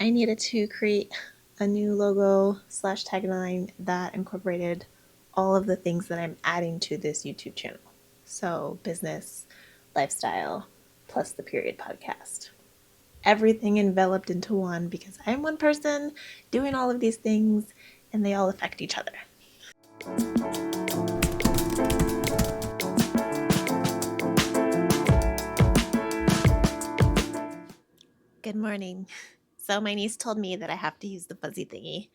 I needed to create a new logo slash tagline that incorporated all of the things that I'm adding to this YouTube channel. So business, lifestyle, plus the Period podcast. Everything enveloped into one because I'm one person doing all of these things and they all affect each other. Good morning. So my niece told me that I have to use the fuzzy thingy.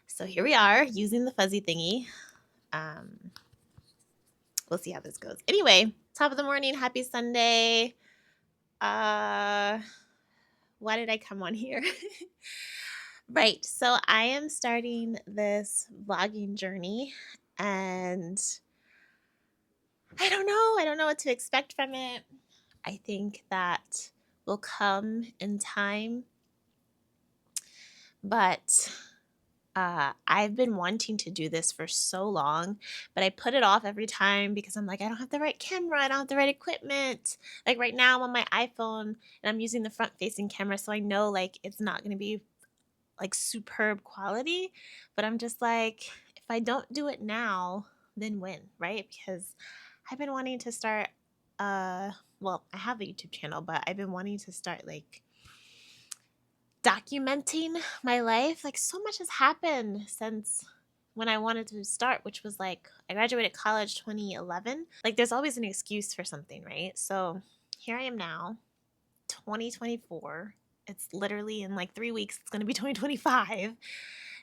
So here we are using the fuzzy thingy. We'll see how this goes. Anyway, top of the morning, happy Sunday. Why did I come on here? Right, so I am starting this vlogging journey and I don't know what to expect from it. I think that will come in time, but I've been wanting to do this for so long, but I put it off every time because I'm like, I don't have the right camera. I don't have the right equipment. Like right now I'm on my iPhone and I'm using the front facing camera. So I know like it's not going to be like superb quality, but I'm just like, if I don't do it now, then when, right? Because I've been wanting to start, well, I have a YouTube channel, but I've been wanting to start like documenting my life. Like so much has happened since when I wanted to start, which was like I graduated college 2011. Like there's always an excuse for something, right? So here I am now, 2024. It's literally in like 3 weeks it's going to be 2025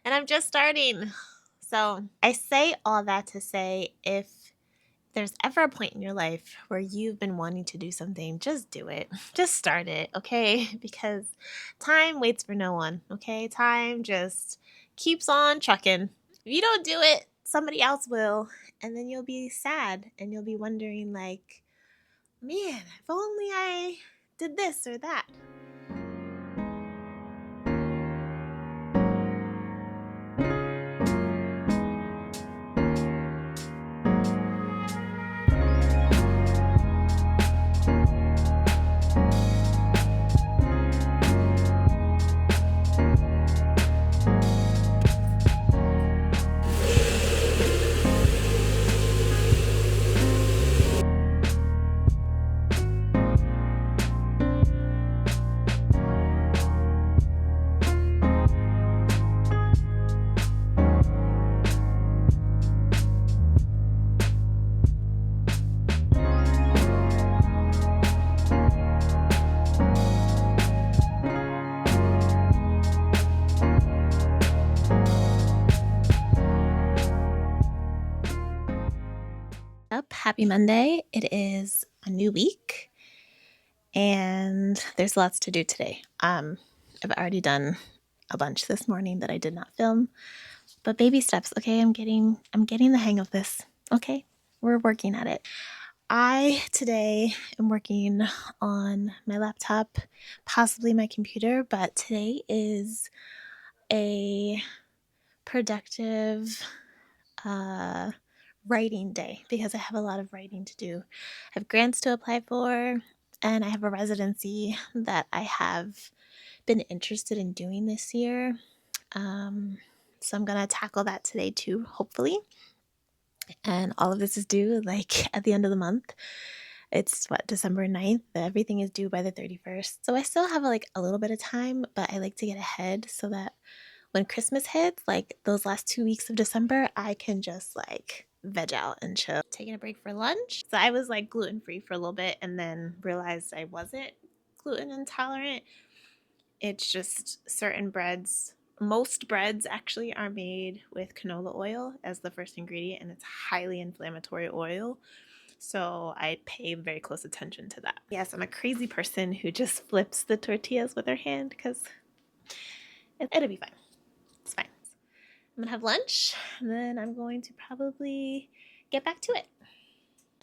and I'm just starting. So I say all that to say, if there's ever a point in your life where you've been wanting to do something, just do it. Just start it, okay? Because time waits for no one, okay? Time just keeps on trucking. If you don't do it, somebody else will, and then you'll be sad and you'll be wondering like, man, if only I did this or that. Happy Monday. It is a new week and there's lots to do today. I've already done a bunch this morning that I did not film, but baby steps, okay? I'm getting the hang of this. Okay? We're working at it. I today am working on my laptop, possibly my computer, but today is a productive writing day because I have a lot of writing to do. I have grants to apply for, and I have a residency that I have been interested in doing this year. So I'm going to tackle that today too, hopefully. And all of this is due like at the end of the month. It's December 9th. Everything is due by the 31st. So I still have like a little bit of time, but I like to get ahead so that when Christmas hits, like those last 2 weeks of December, I can just like veg out and chill. Taking a break for lunch. So I was like gluten-free for a little bit and then realized I wasn't gluten intolerant. It's just certain breads. Most breads actually are made with canola oil as the first ingredient, and it's highly inflammatory oil. So I pay very close attention to that. Yes, I'm a crazy person who just flips the tortillas with her hand because it'll be fine. It's fine. I'm gonna have lunch and then I'm going to probably get back to it.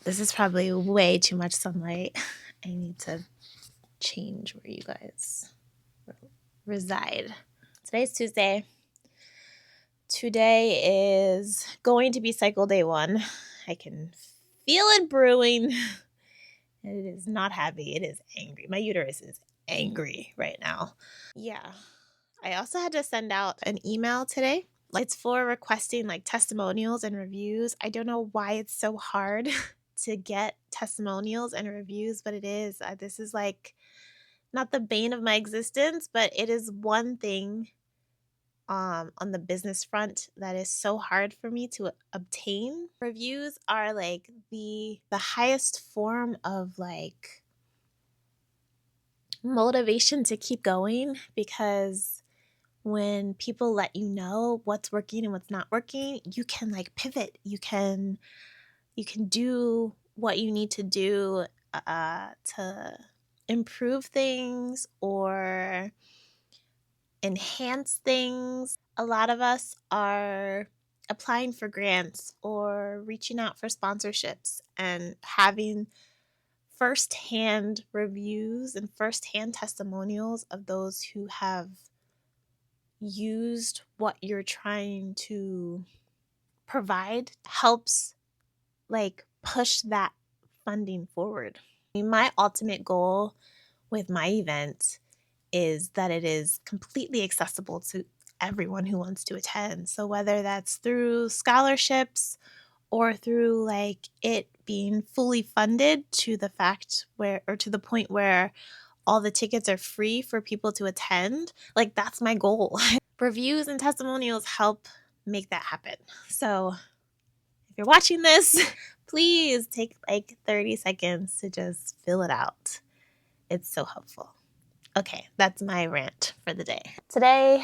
This is probably way too much sunlight. I need to change where you guys reside. Today's Tuesday. Today is going to be cycle day 1. I can feel it brewing. And it is not happy. It is angry. My uterus is angry right now. Yeah. I also had to send out an email today. It's for requesting like testimonials and reviews. I don't know why it's so hard to get testimonials and reviews, but it is. This is like not the bane of my existence, but it is one thing on the business front that is so hard for me to obtain. Reviews are like the highest form of like motivation to keep going, because when people let you know what's working and what's not working, you can like pivot. You can do what you need to do to improve things or enhance things. A lot of us are applying for grants or reaching out for sponsorships, and having firsthand reviews and firsthand testimonials of those who have used what you're trying to provide helps like push that funding forward. I mean, my ultimate goal with my event is that it is completely accessible to everyone who wants to attend. So whether that's through scholarships or through like it being fully funded to the fact where, or to the point where all the tickets are free for people to attend, like that's my goal. Reviews and testimonials help make that happen. So if you're watching this, please take like 30 seconds to just fill it out. It's so helpful. Okay, that's my rant for the day. Today,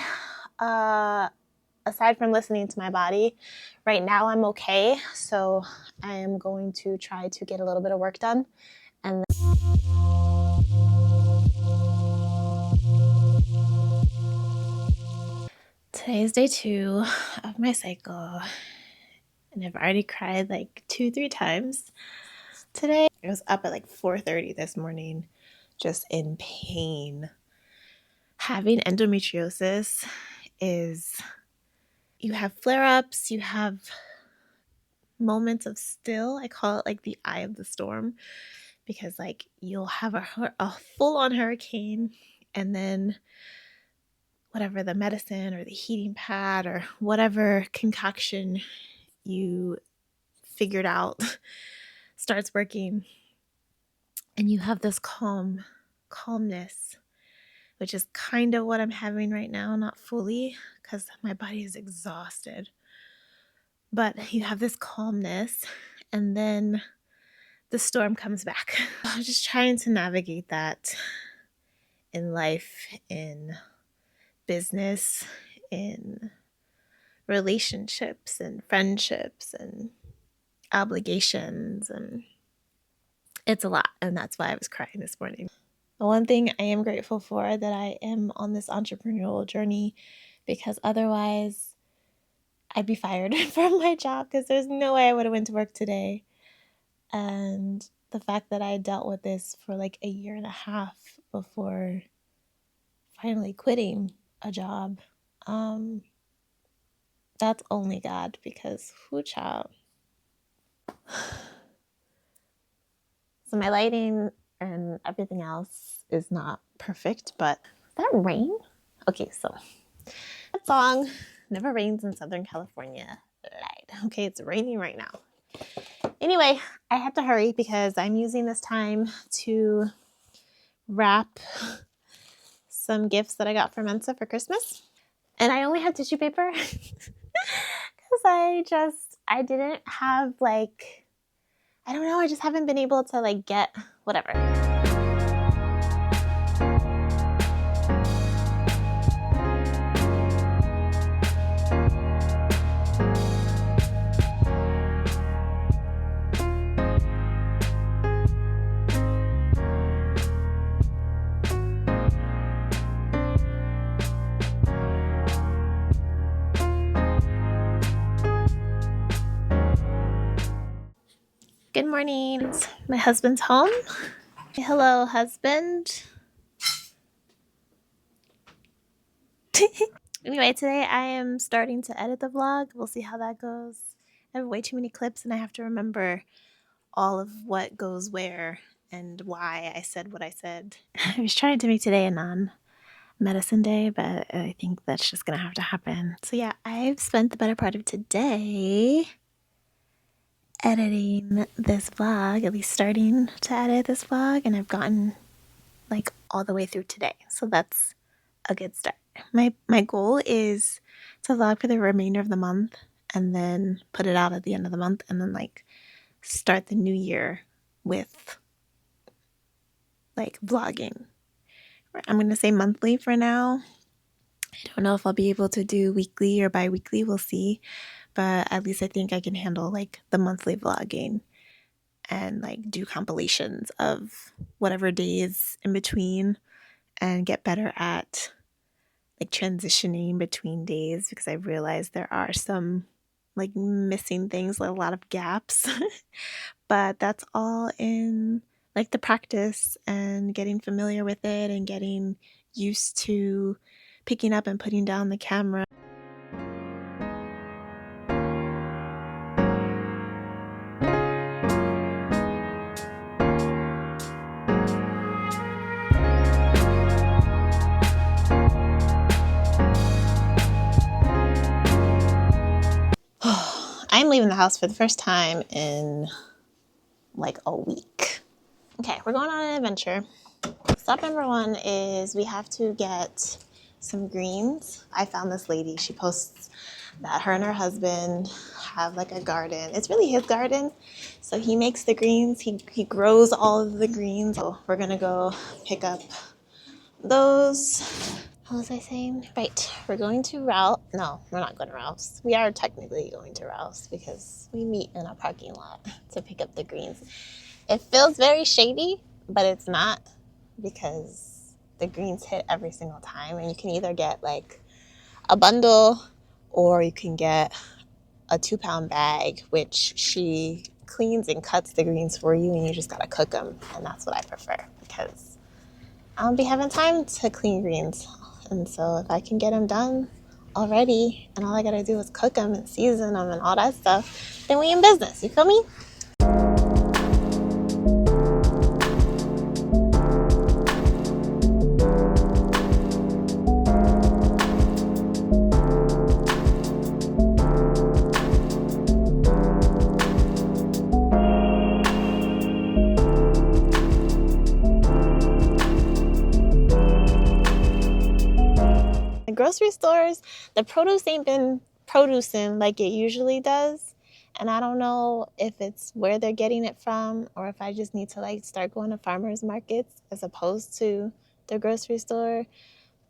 aside from listening to my body, right now I'm okay. So I am going to try to get a little bit of work done. And today's day 2 of my cycle, and I've already cried like 2-3 times today. I was up at like 4:30 this morning, just in pain. Having endometriosis is, you have flare-ups, you have moments of still. I call it like the eye of the storm, because like you'll have a full-on hurricane, and then whatever the medicine or the heating pad or whatever concoction you figured out starts working, and you have this calmness, which is kind of what I'm having right now. Not fully, because my body is exhausted, but you have this calmness, and then the storm comes back. I'm just trying to navigate that in life, in business, in relationships and friendships and obligations, and it's a lot, and that's why I was crying this morning. The one thing I am grateful for, that I am on this entrepreneurial journey, because otherwise I'd be fired from my job, because there's no way I would have went to work today. And the fact that I dealt with this for like a year and a half before finally quitting a job, that's only God, because whoo child. So my lighting and everything else is not perfect, but is that rain? Okay, so that song, Never Rains in Southern California, lied. Okay, it's raining right now. Anyway, I have to hurry because I'm using this time to wrap some gifts that I got for Mensa for Christmas. And I only have tissue paper because I didn't have like, I don't know, I just haven't been able to like get whatever. Good morning. My husband's home. Hello, husband. Anyway, today I am starting to edit the vlog. We'll see how that goes. I have way too many clips, and I have to remember all of what goes where and why I said what I said. I was trying to make today a medicine day, but I think that's just gonna have to happen. So yeah, I've spent the better part of today editing this vlog, at least starting to edit this vlog, and I've gotten like all the way through today. So that's a good start. My goal is to vlog for the remainder of the month and then put it out at the end of the month and then like start the new year with like vlogging. I'm going to say monthly for now. I don't know if I'll be able to do weekly or bi-weekly, we'll see, but at least I think I can handle like the monthly vlogging and like do compilations of whatever days in between and get better at like transitioning between days, because I realized there are some like missing things, like a lot of gaps. But that's all in like the practice and getting familiar with it and getting used to picking up and putting down the camera. I'm leaving the house for the first time in like a week. Okay, we're going on an adventure. Stop number one is we have to get some greens. I found this lady. She posts that her and her husband have like a garden. It's really his garden. So he makes the greens. He grows all of the greens. So we're going to go pick up those. What was I saying? Right. We're going to Ralph. No, we're not going to Ralph's. We are technically going to Ralph's because we meet in a parking lot to pick up the greens. It feels very shady, but it's not, because the greens hit every single time, and you can either get like a bundle or you can get a 2-pound bag, which she cleans and cuts the greens for you, and you just gotta cook them. And that's what I prefer, because I don't be having time to clean greens. And so if I can get them done already and all I gotta do is cook them and season them and all that stuff, then we in business. You feel me? The grocery stores, the produce ain't been producing like it usually does. And I don't know if it's where they're getting it from or if I just need to like start going to farmers markets as opposed to the grocery store.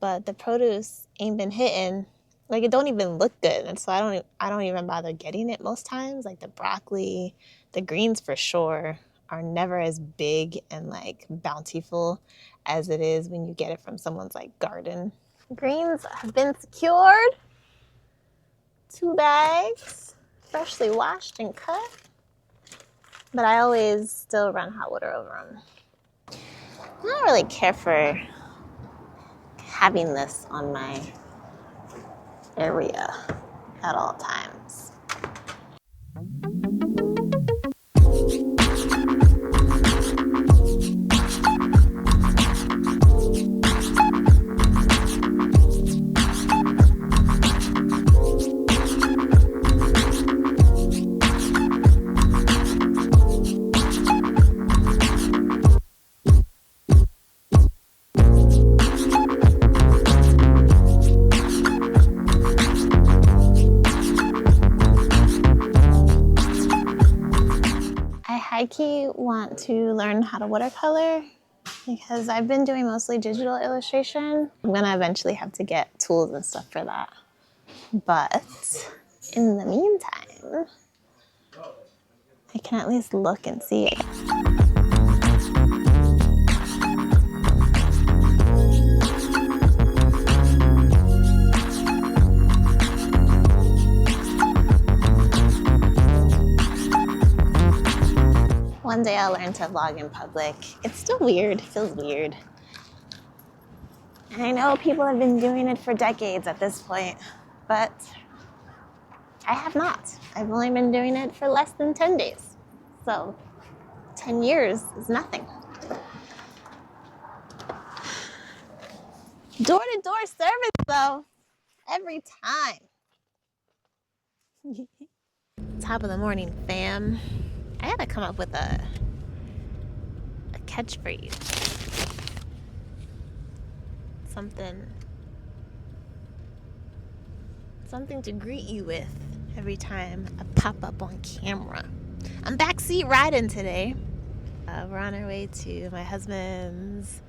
But the produce ain't been hitting. Like, it don't even look good. And so I don't even bother getting it most times. Like the broccoli, the greens for sure are never as big and like bountiful as it is when you get it from someone's like garden. Greens have been secured. 2 bags, freshly washed and cut. But I always still run hot water over them. I don't really care for having this on my area at all times. I high-key want to learn how to watercolor because I've been doing mostly digital illustration. I'm gonna eventually have to get tools and stuff for that. But in the meantime, I can at least look and see it. One day I'll learn to vlog in public. It's still weird, it feels weird. And I know people have been doing it for decades at this point, but I have not. I've only been doing it for less than 10 days. So 10 years is nothing. Door-to-door service, though. Every time. Top of the morning, fam. I gotta come up with a catchphrase. Something to greet you with every time I pop up on camera. I'm backseat riding today. We're on our way to my husband's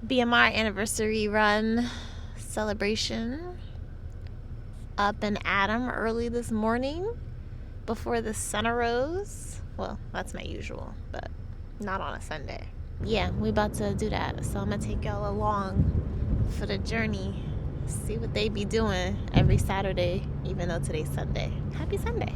BMR anniversary run celebration up and at 'em early this morning before the sun arose. Well, that's my usual, but not on a Sunday. Yeah, we about to do that, so I'm gonna take y'all along for the journey. See what they be doing every Saturday, even though today's Sunday. Happy Sunday.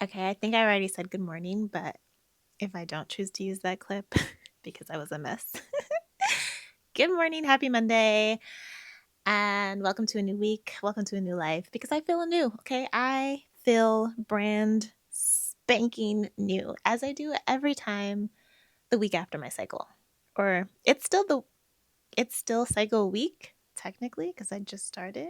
Okay, I think I already said good morning, but if I don't choose to use that clip because I was a mess. Good morning, happy Monday, and welcome to a new week. Welcome to a new life because I feel anew, okay? I feel brand spanking new, as I do every time the week after my cycle. Or it's still cycle week, technically, because I just started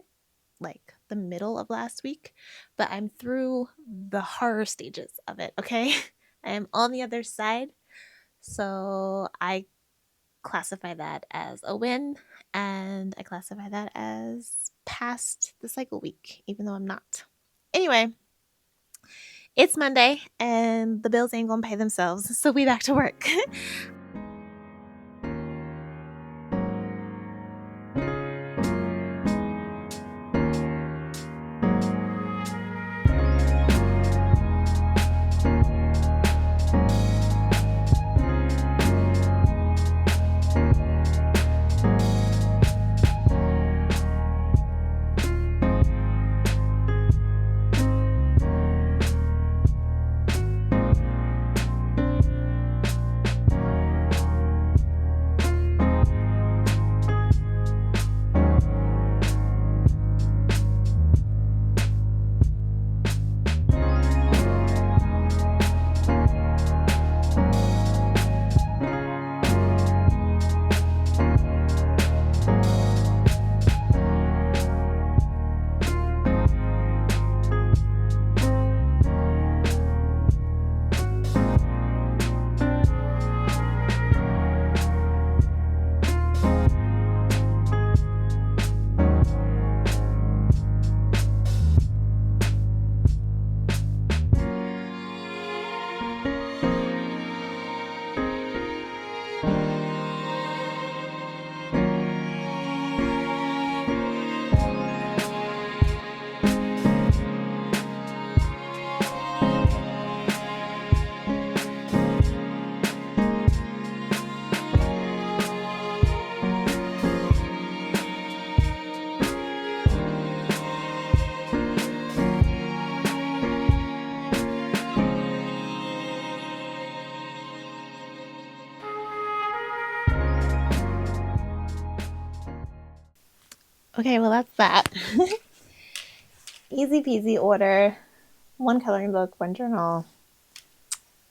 like the middle of last week, but I'm through the horror stages of it, okay? I am on the other side, so I classify that as a win, and I classify that as past the cycle week, even though I'm not. Anyway, it's Monday, and the bills ain't gonna pay themselves, so we back to work. Okay, well, that's that. Easy peasy order. One coloring book, one journal,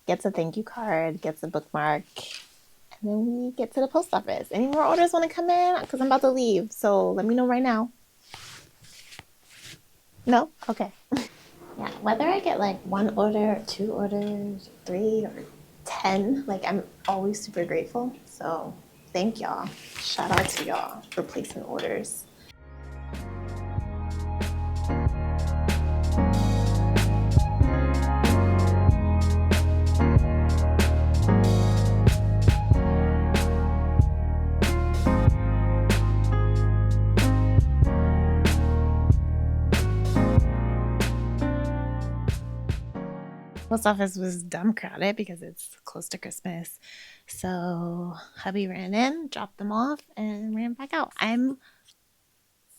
gets a thank you card, gets a bookmark, and then we get to the post office. Any more orders want to come in? Because I'm about to leave, so let me know right now. No? Okay. Yeah, whether I get like one order, or two orders, 3 or 10, like I'm always super grateful. So thank y'all. Shout out to y'all for placing orders. Post office was dumb crowded because it's close to Christmas. So hubby ran in, dropped them off, and ran back out. I'm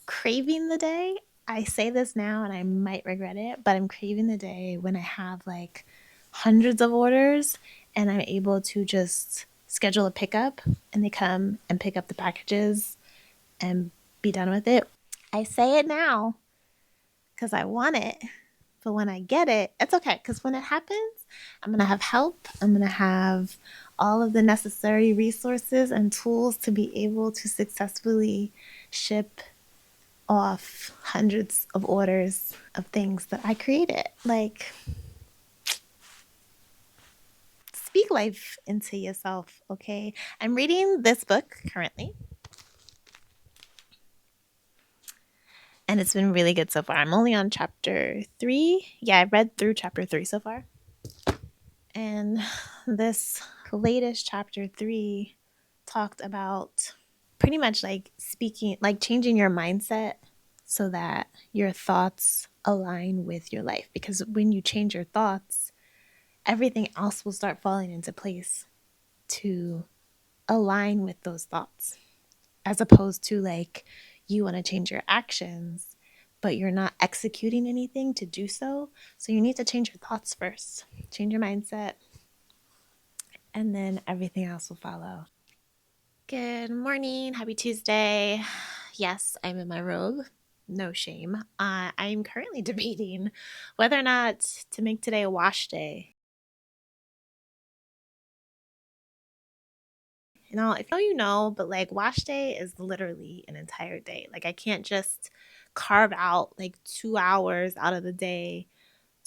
craving the day. I say this now and I might regret it, but I'm craving the day when I have like hundreds of orders and I'm able to just schedule a pickup and they come and pick up the packages and be done with it. I say it now because I want it. But when I get it, it's okay. Because when it happens, I'm going to have help. I'm going to have all of the necessary resources and tools to be able to successfully ship off hundreds of orders of things that I created. Like, speak life into yourself, okay? I'm reading this book currently. And it's been really good so far. I'm only on chapter 3. Yeah, I've read through chapter 3 so far. And this latest chapter 3 talked about pretty much like speaking, like changing your mindset so that your thoughts align with your life. Because when you change your thoughts, everything else will start falling into place to align with those thoughts, as opposed to like you want to change your actions, but you're not executing anything to do so. So you need to change your thoughts first, change your mindset, and then everything else will follow. Good morning. Happy Tuesday. Yes, I'm in my robe. No shame. I'm currently debating whether or not to make today a wash day. You know, if you know, but like wash day is literally an entire day. Like I can't just carve out like 2 hours out of the day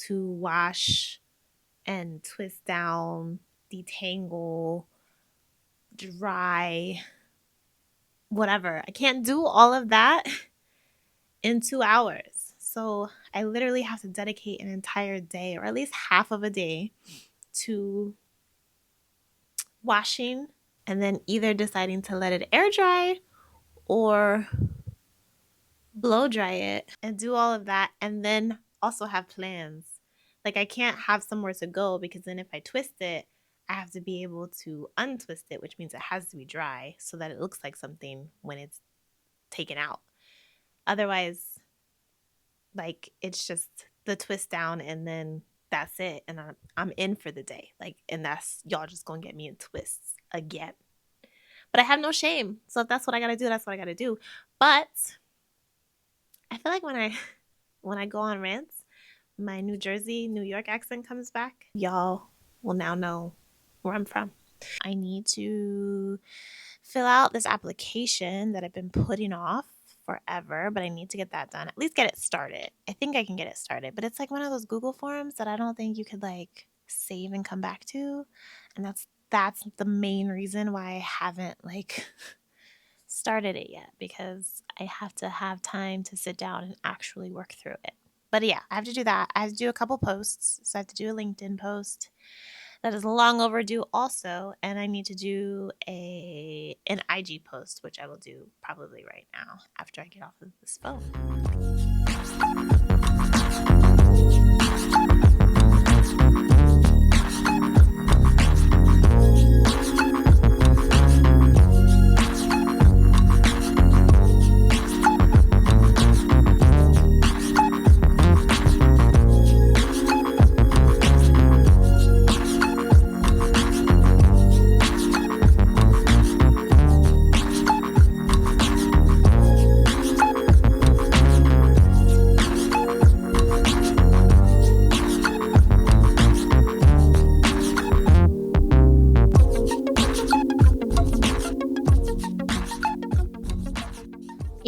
to wash and twist down, detangle, dry, whatever. I can't do all of that in 2 hours. So I literally have to dedicate an entire day or at least half of a day to washing and then either deciding to let it air dry or blow dry it and do all of that and then also have plans. Like I can't have somewhere to go because then if I twist it, I have to be able to untwist it, which means it has to be dry so that it looks like something when it's taken out. Otherwise, like it's just the twist down and then that's it. And I'm in for the day. Like, and that's y'all just gonna get me in twists again. But I have no shame. So if that's what I gotta do, that's what I gotta do. But I feel like when I go on rants, my New Jersey, New York accent comes back. Y'all will now know where I'm from. I need to fill out this application that I've been putting off forever, but I need to get that done. At least get it started. I think I can get it started, but it's like one of those Google forms that I don't think you could like save and come back to. And that's the main reason why I haven't like started it yet, because I have to have time to sit down and actually work through it. But yeah, I have to do that. I have to do a couple posts. So I have to do a LinkedIn post that is long overdue also, and I need to do an IG post, which I will do probably right now after I get off of this phone.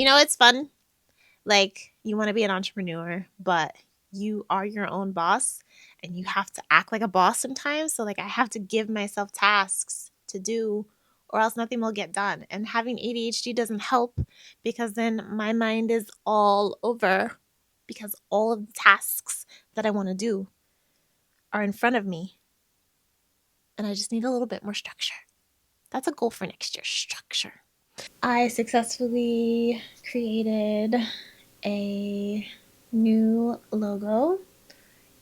It's fun. Like, you want to be an entrepreneur, but you are your own boss and you have to act like a boss sometimes. So, like, I have to give myself tasks to do or else nothing will get done. And having ADHD doesn't help because then my mind is all over because all of the tasks that I want to do are in front of me. And I just need a little bit more structure. That's a goal for next year, structure. I successfully created a new logo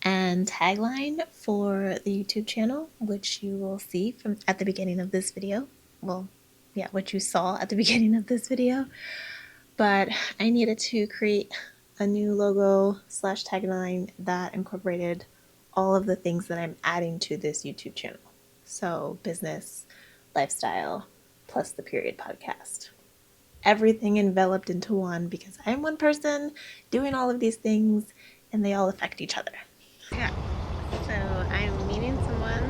and tagline for the YouTube channel, which you will see from at the beginning of this video. Well, yeah, what you saw at the beginning of this video. But I needed to create a new logo slash tagline that incorporated all of the things that I'm adding to this YouTube channel. So business, lifestyle, plus the period podcast. Everything enveloped into one because I'm one person doing all of these things and they all affect each other. Yeah. So I'm meeting someone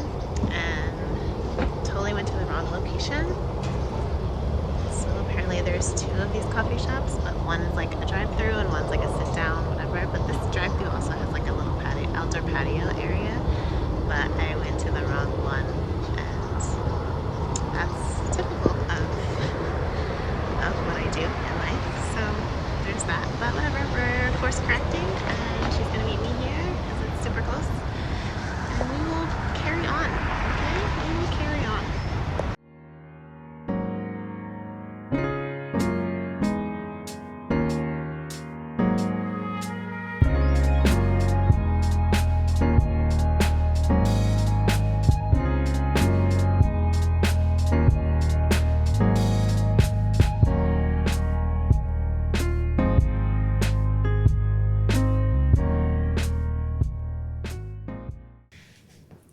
and totally went to the wrong location. So apparently there's two of these coffee shops, but one is like a drive-through and one's like a sit-down, whatever. But this drive-through also has like a little patio, outdoor patio area. But I went to the wrong one, and that's typical of what I do in life. So there's that. But whatever, we're course correcting, and she's gonna meet me here because it's super close. And we will carry on. Okay, we will carry on.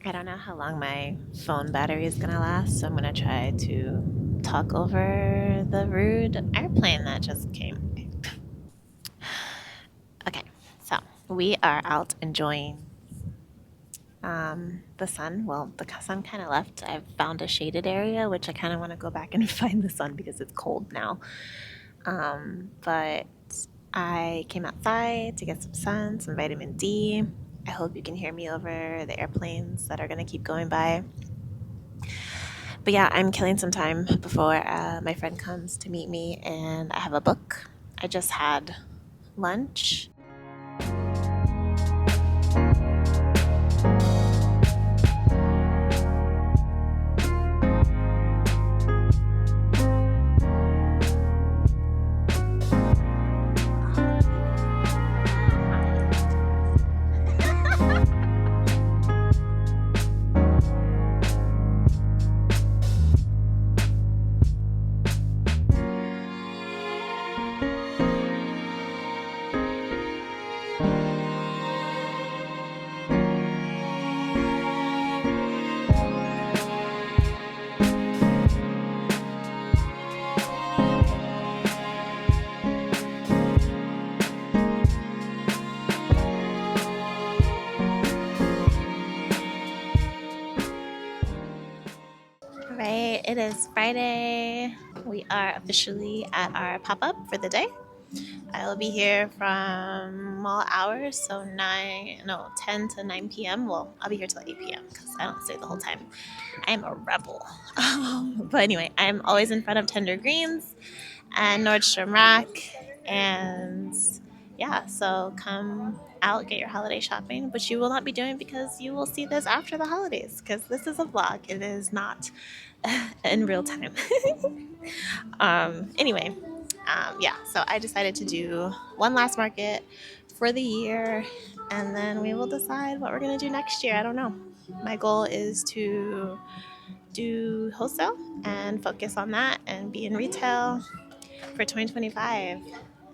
I don't know how long my phone battery is gonna last, so I'm gonna try to talk over the rude airplane that just came. Okay, so we are out enjoying the sun. Well, the sun kind of left. I've found a shaded area, which I kind of want to go back and find the sun because it's cold now. But I came outside to get some sun, some vitamin D. I hope you can hear me over the airplanes that are going to keep going by. But yeah, I'm killing some time before my friend comes to meet me, and I have a book. I just had lunch. Right, it is Friday. We are officially at our pop-up for the day. I will be here from all hours, so 10 to 9 p.m. Well, I'll be here till 8 p.m. because I don't stay the whole time. I'm a rebel. But anyway, I'm always in front of Tender Greens and Nordstrom Rack. And yeah, so come out, get your holiday shopping, which you will not be doing because you will see this after the holidays because this is a vlog. It is not in real time. Anyway, yeah, so I decided to do one last market for the year and then we will decide what we're going to do next year. I don't know. My goal is to do wholesale and focus on that and be in retail for 2025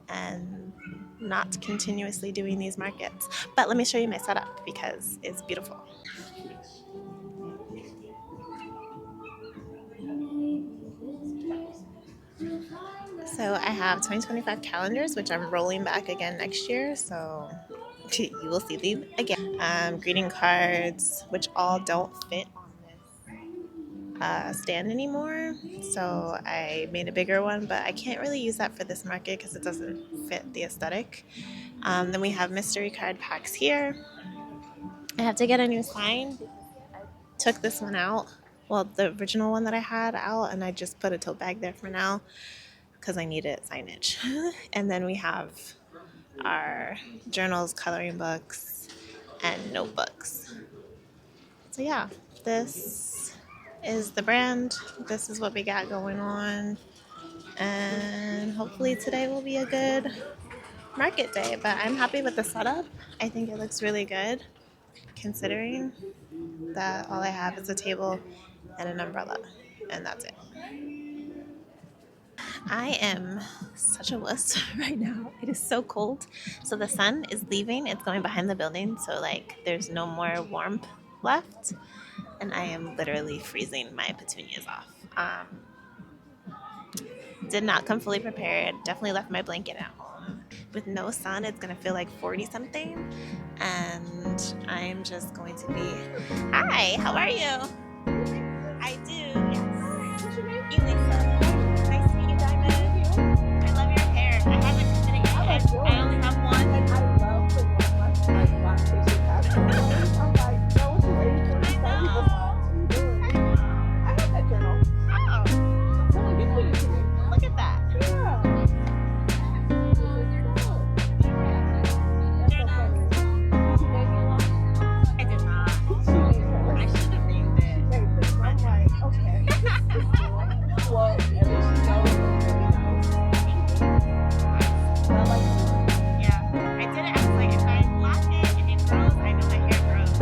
and not continuously doing these markets. But let me show you my setup because it's beautiful. So I have 2025 calendars, which I'm rolling back again next year. So you will see these again. Greeting cards, which all don't fit on this stand anymore, so I made a bigger one, but I can't really use that for this market because it doesn't fit the aesthetic. Then we have mystery card packs here. I have to get a new sign because I took this one out. Well, the original one that I had out, and I just put a tote bag there for now because I needed signage. And then we have our journals, coloring books, and notebooks. So yeah, this is the brand. This is what we got going on. And hopefully today will be a good market day. But I'm happy with the setup. I think it looks really good considering that all I have is a table and an umbrella. And that's it. I am such a wuss right now. It is so cold. So the sun is leaving. It's going behind the building. So like there's no more warmth left. And I am literally freezing my petunias off. Did not come fully prepared. Definitely left my blanket at home. With no sun, it's going to feel like 40 something. And I'm just going to be. Hi, how are you? I do, yes. What's your name? Elisa. Nice to meet you, Diamond. I love your hair. I haven't did it yet. I only have one. And I love the one like black tissue passport. I'm like, girl, what you waiting for? Just tell people smile. What are you doing? I have that journal. Oh, Someone gifted it to me. look at that. Yeah. That's so funny. Did you name your one? I did not. She named her. I should have named it. She named it. I'm like, okay. Well, at least she knows it's really nice. I like it. Yeah, I did it. I was like, if I lock it and it grows, I know my hair grows.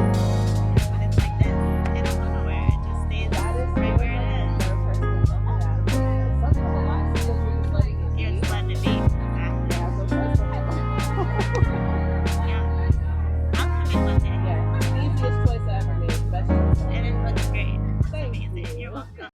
When it's like this, it don't go nowhere. It just stays That is right where it is. another person that told me that. Yeah, sometimes you're just letting it You're be. just letting it be. Exactly. Yeah, no choice but Yeah. I'll come in one day. Yeah, easiest choice I ever made. Best choice ever. And it looks great. It's Thank amazing. you. You're welcome.